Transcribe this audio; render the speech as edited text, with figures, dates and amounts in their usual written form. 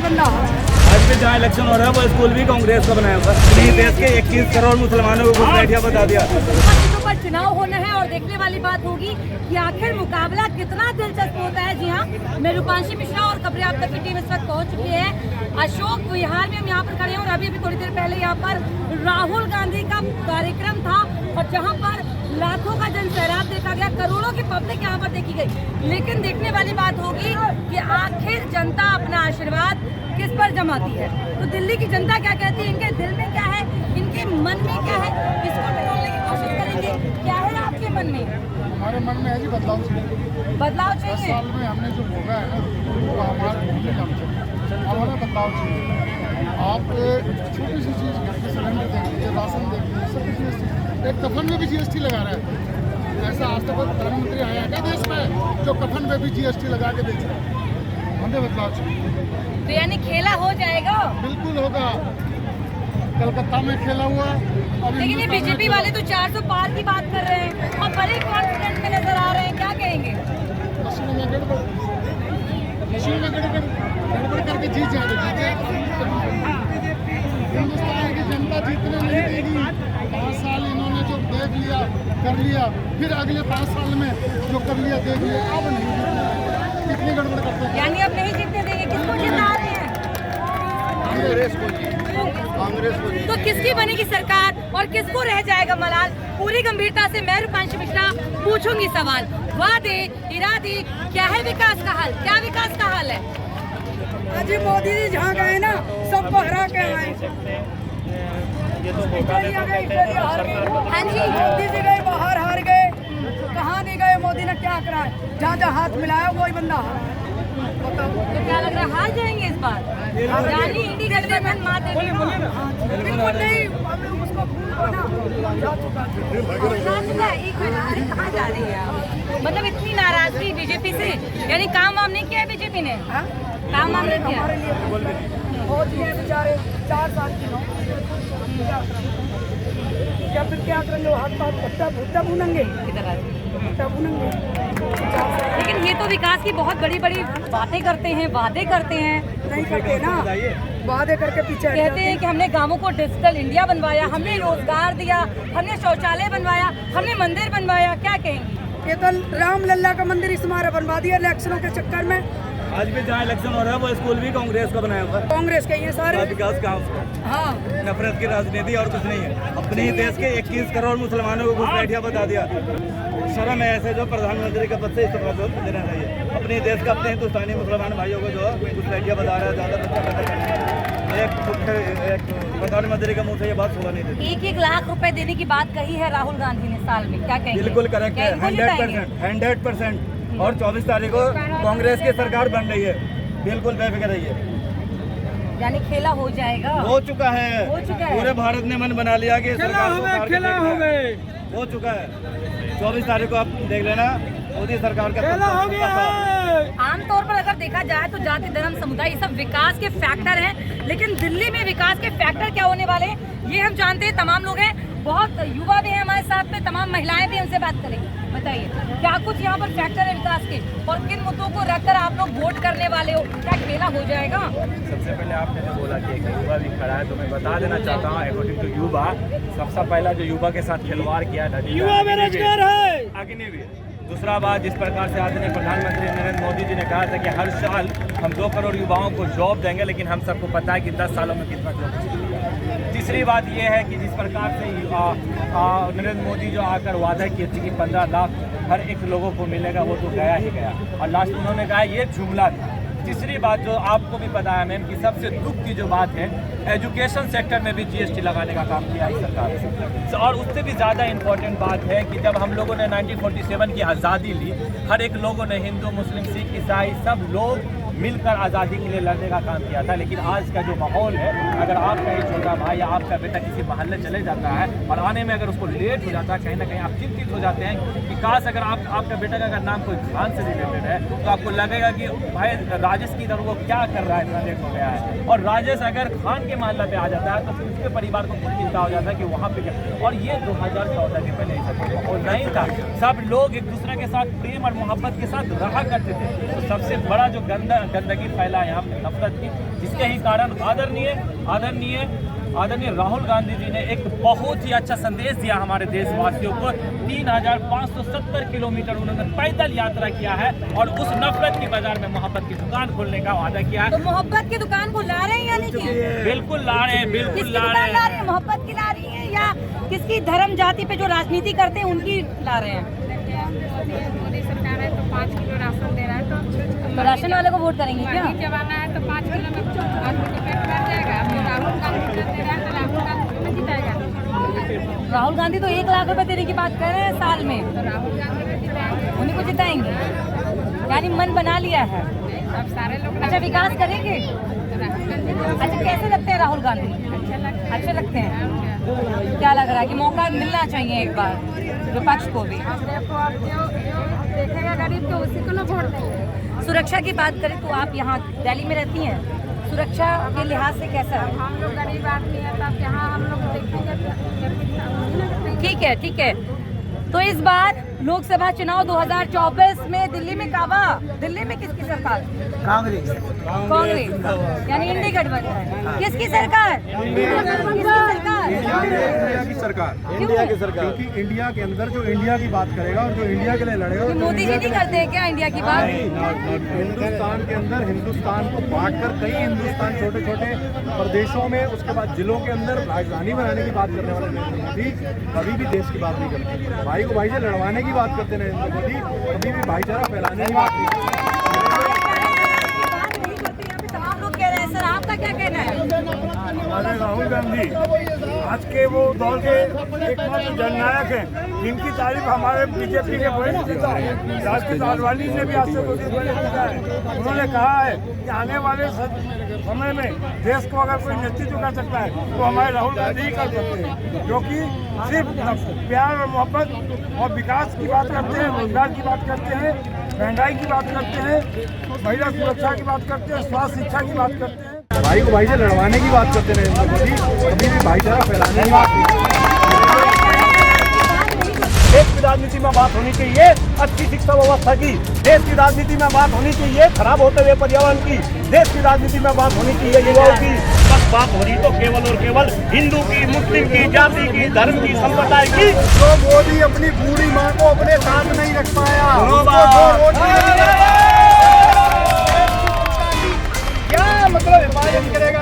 बंदा आज भी जहाँ इलेक्शन हो रहा है वो स्कूल भी कांग्रेस का बनाया हुआ है। देश के 21 करोड़ मुसलमानों को घुसपैठिया बता दिया। पर चुनाव होना है और देखने वाली बात होगी कि आखिर मुकाबला कितना दिलचस्प होता है। जी हाँ, मैं रूपांशी मिश्रा और खबरें आप तक की टीम इस वक्त पहुंच चुकी है अशोक विहार में। हम यहाँ पर खड़े हैं और अभी थोड़ी देर पहले यहाँ पर राहुल गांधी का कार्यक्रम था और जहाँ पर लाखों का जनसैलाब देखा गया, करोड़ों की पब्लिक यहाँ पर देखी गई। लेकिन देखने वाली बात होगी कि आखिर जनता अपना आशीर्वाद किस पर जमाती है। तो दिल्ली की जनता क्या कहती है, इनके दिल में क्या है, इनके मन में क्या है, इसको टटोलने की कोशिश करेंगे। क्या है आपके मन में? हमारे मन में है जी बदलाव चाहिए। बदलाव 10 चाहिए। साल में हमने जो भोगा है ना वो हमारे भूलने काम चाहिए। हमारा बदलाव चाहिए। आप छोटी सी चीज़ घर के सिलेंडर देख लीजिए, राशन देख लीजिए, सब GST, एक कफन में भी GST लगा रहा है। ऐसा आज तक प्रधानमंत्री आया है देश में जो कफन में भी GST लगा के बेच रहा है। हमें बदलाव चाहिए। तो यानी खेला हो जाएगा? बिल्कुल होगा। कलकत्ता में खेला हुआ। लेकिन ये बीजेपी वाले तो 400 पार की बात कर रहे हैं और बड़े कॉन्फिडेंट में नजर आ रहे हैं। क्या कहेंगे? मशीन में गड़बड़ करके जीत जाएंगे। हिंदुस्तान की जनता जीतने नहीं देगी। 5 साल इन्होंने जो देख लिया कर लिया, फिर अगले 5 साल में जो कर लिया देख लिया, अब नहीं जीतने। कितनी गड़बड़ करते हैं। यानी अब नहीं जीतने देंगे। किसको जिता रहे हैं? कांग्रेस को। तो किसकी बनेगी सरकार और किसको रह जाएगा मलाल? पूरी गंभीरता से मैं रूपांशी मिश्रा पूछूंगी सवाल। वादे, इरादे, क्या है विकास का हाल? क्या विकास का हाल है? अजी मोदी जी जहाँ गए ना सबको हरा के आए। हाँ जी, मोदी जी गए बाहर हार गए, कहाँ नहीं गए। मोदी ने क्या करा है? जहाँ जहाँ हाथ मिलाया वही बंदा हारा। बताओ तो क्या लग रहा है हार जाएंगे इस बार? यानी इंडी गठबंधन मात देगी ना? बिल्कुल नहीं। हम लोग उसको भूल को ना जा चुका है। एक मिनट, कहाँ जा रही है आप? मतलब इतनी नाराजगी बीजेपी से, यानी काम वाम नहीं किया है बीजेपी ने? हाँ? काम वाम नहीं किया? हमारे लिए बहुत ही बेचारे 4 साल की नौकरी क्या फिर क्या करेंगे? हाथ पाथ भुट्टा भूनेंगे, किधर आ रही है? भुट्टा भूनेंगे। लेकिन ये तो विकास की बहुत बड़ी बड़ी बातें करते हैं, वादे करते हैं। नहीं करते ना, वादे करके पीछे हट कहते जाते हैं कि हमने गांवों को डिजिटल इंडिया बनवाया, हमने रोजगार दिया, हमने शौचालय बनवाया, हमने मंदिर बनवाया। क्या कहेंगे? ये तो राम लल्ला का मंदिर इस मारे बनवा दिया इलेक्शनों के चक्कर में। आज भी जहाँ इलेक्शन हो रहा है वो स्कूल भी कांग्रेस का बनाया हुआ है। कांग्रेस के ये सारे विकास का उसका हाँ नफरत की राजनीति और कुछ नहीं है। अपने ही देश के 21 करोड़ मुसलमानों को घुसपैठिया बता दिया। शर्म है ऐसे जो प्रधानमंत्री का पद से इस्तीफा देना चाहिए। अपने देश का अपने हिंदुस्तानी मुसलमान भाइयों को जो घुसपैठिया बता रहा है, ज़्यादा बच्चा पैदा करना है। एक प्रधानमंत्री का मुँह से ये बात सुना नहीं देती। 1-1 लाख रुपए देने की बात कही है राहुल गांधी ने साल में। क्या कहेंगे? बिल्कुल करेक्ट है। 100%। और 24 तारीख को कांग्रेस की सरकार बन रही है। बिल्कुल बेफिक्र रहिए। यानी खेला हो जाएगा? हो चुका है। हो चुका है। पूरे भारत ने मन बना लिया कि सरकार को उतार के खेला हो देखना है। गए। हो चुका है। 24 तारीख को आप देख लेना मोदी सरकार का खेला हो गया है। आमतौर पर अगर देखा जाए तो जाति धर्म समुदाय ये सब विकास के फैक्टर हैं, लेकिन दिल्ली में विकास के फैक्टर क्या होने वाले हैं ये हम जानते हैं। तमाम लोग हैं, बहुत युवा भी हैं हमारे साथ में, तमाम महिलाएं भी हमसे बात करेंगी। बताइए क्या कुछ यहाँ पर फैक्टर है विकास के और किन मुद्दों को रखकर आप लोग वोट करने वाले हो? क्या खेला हो जाएगा? सबसे पहले आपने जो बोला कि एक युवा भी खड़ा है, तो मैं बता देना चाहता हूँ अकॉर्डिंग टू युवा, सबसे पहला जो युवा के साथ खिलवाड़ किया युवा बेरोजगार है, अग्निवीर। दूसरा बात, जिस प्रकार से आदरणीय प्रधानमंत्री नरेंद्र मोदी जी ने कहा था कि हर साल हम 2 करोड़ युवाओं को जॉब देंगे, लेकिन हम सबको पता है कि 10 सालों में कितना जॉब। तीसरी बात यह है कि जिस प्रकार से नरेंद्र मोदी जो आकर वादा किए थे कि 15 लाख हर एक लोगों को मिलेगा, वो तो गया ही गया और लास्ट में उन्होंने कहा ये जुमला था। तीसरी बात जो आपको भी पता है मैम कि सबसे दुख की जो बात है, एजुकेशन सेक्टर में भी GST लगाने का काम किया है सरकार ने। और उससे भी ज़्यादा इम्पोर्टेंट बात है कि जब हम लोगों ने 1947 की आज़ादी ली, हर एक लोगों ने, हिंदू मुस्लिम सिख ईसाई सब लोग मिलकर आज़ादी के लिए लड़ने का काम किया था। लेकिन आज का जो माहौल है, अगर आपका एक छोटा भाई या आपका बेटा किसी महल्ले चले जाता है और आने में अगर उसको लेट हो जाता है, कहीं ना कहीं आप चिंतित हो जाते हैं कि काश अगर आपका बेटा का अगर नाम कोई खान से रिलेटेड है तो आपको लगेगा कि भाई राजेश की इधर वो क्या कर रहा है, इतना लेट हो गया है। और राजेश अगर खान के महल्ला पे आ जाता है तो फिर उसके परिवार को कुछ चिंता हो जाता है कि वहाँ पे क्या। और ये 2014 के पहले ऐसा माहौल नहीं था। सब लोग एक दूसरे के साथ प्रेम और मोहब्बत के साथ रहा करते थे। तो सबसे बड़ा जो गंदगी फैला यहाँ पे नफरत की, जिसके ही कारण आदरणीय राहुल गांधी जी ने एक बहुत ही अच्छा संदेश दिया हमारे देशवासियों को। 3570 किलोमीटर उन्होंने पैदल यात्रा किया है और उस नफरत की बाजार में मोहब्बत की दुकान खोलने का वादा किया है। तो मोहब्बत की दुकान को ला रहे हैं यानी कि बिल्कुल ला रहे हैं, बिल्कुल किसकी ला दुकान रहे ला हैं। रहे हैं? मोहब्बत की ला रही है या किसकी धर्म जाति पे जो राजनीति करते हैं उनकी ला रहे हैं? मोदी सरकार है तो 5 किलो राशन दे रहा है, तो राशन वाले को वोट करेंगे क्या? पानी जमाना है तो 5 किलो में आदमी का पेट भर जाएगा। अब जो राहुल गांधी दे रहा है तो राहुल गांधी में जिताएगा। राहुल गांधी तो 1 लाख रुपए देने की बात कर रहे हैं साल में, तो राहुल गांधी में जिताएंगे। उन्हीं को जिताएंगे यानी मन बना लिया है। अब सारे लोग अच्छा, विकास करेंगे? राहुल गांधी को अच्छा, कैसे लगते हैं राहुल गांधी? अच्छे लगते हैं। क्या लग रहा है कि मौका मिलना चाहिए एक बार विपक्ष को भी? देखो, अब जो देखेगा गरीब तो उसी को ना वोट देंगे। सुरक्षा की बात करें तो आप यहाँ दिल्ली में रहती हैं, सुरक्षा के लिहाज से कैसा है? हम लोग गरीब आदमी है तो अब यहाँ हम लोग देखेंगे। ठीक है। तो इस बार लोकसभा चुनाव 2024 में दिल्ली में काबा, दिल्ली में किसकी सरकार? कांग्रेस यानी इंडी गठबंधन। किसकी सरकार? इंडिया की सरकार, क्योंकि इंडिया के अंदर जो इंडिया की बात करेगा और जो इंडिया के लिए लड़ेगा, कि मोदी जी नहीं करते हैं क्या इंडिया की बात? हिंदुस्तान के अंदर हिंदुस्तान को बांटकर कई हिंदुस्तान छोटे छोटे प्रदेशों में, उसके बाद जिलों के अंदर राजधानी बनाने की बात करने वाले नरेंद्र मोदी कभी भी देश की बात नहीं करते। भाई को भाई से लड़वाने की बात करते नरेंद्र मोदी, कभी भी भाईचारा फैलाने की बात नहीं करते। तमाम लोग कह रहे हैं, सर आपका क्या कहना है? हमारे राहुल गांधी आज के वो दौर के एकमात्र जननायक हैं, जिनकी तारीफ हमारे बीजेपी के वरिष्ठ नेता राष्ट्रीय आडवाणी ने भी आज से 2 दिन पहले किया है। उन्होंने कहा है कि आने वाले समय में देश को अगर कोई नेतृत्व कर सकता है तो हमारे राहुल गांधी ही कर सकते हैं, क्योंकि सिर्फ प्यार और मोहब्बत और विकास की बात करते हैं, रोजगार की बात करते हैं, महंगाई की बात करते हैं, महिला सुरक्षा की बात करते हैं, स्वास्थ्य शिक्षा की बात करते हैं। भाई को भाई से लड़वाने की बात करते नरेंद्र मोदी, कभी भी भाईचारा फैलाने की बात नहीं करते। देश की राजनीति में बात होनी चाहिए अच्छी शिक्षा व्यवस्था की, देश की राजनीति में बात होनी चाहिए खराब होते हुए पर्यावरण की, देश की राजनीति में बात होनी चाहिए युवाओं की। बस बात हो रही तो केवल और केवल हिंदू की, मुस्लिम की, जाति की, धर्म की, संप्रदाय की। तो मोदी अपनी बूढ़ी माँ को अपने साथ नहीं रख पाया, क्या मतलब हिफाजत करेगा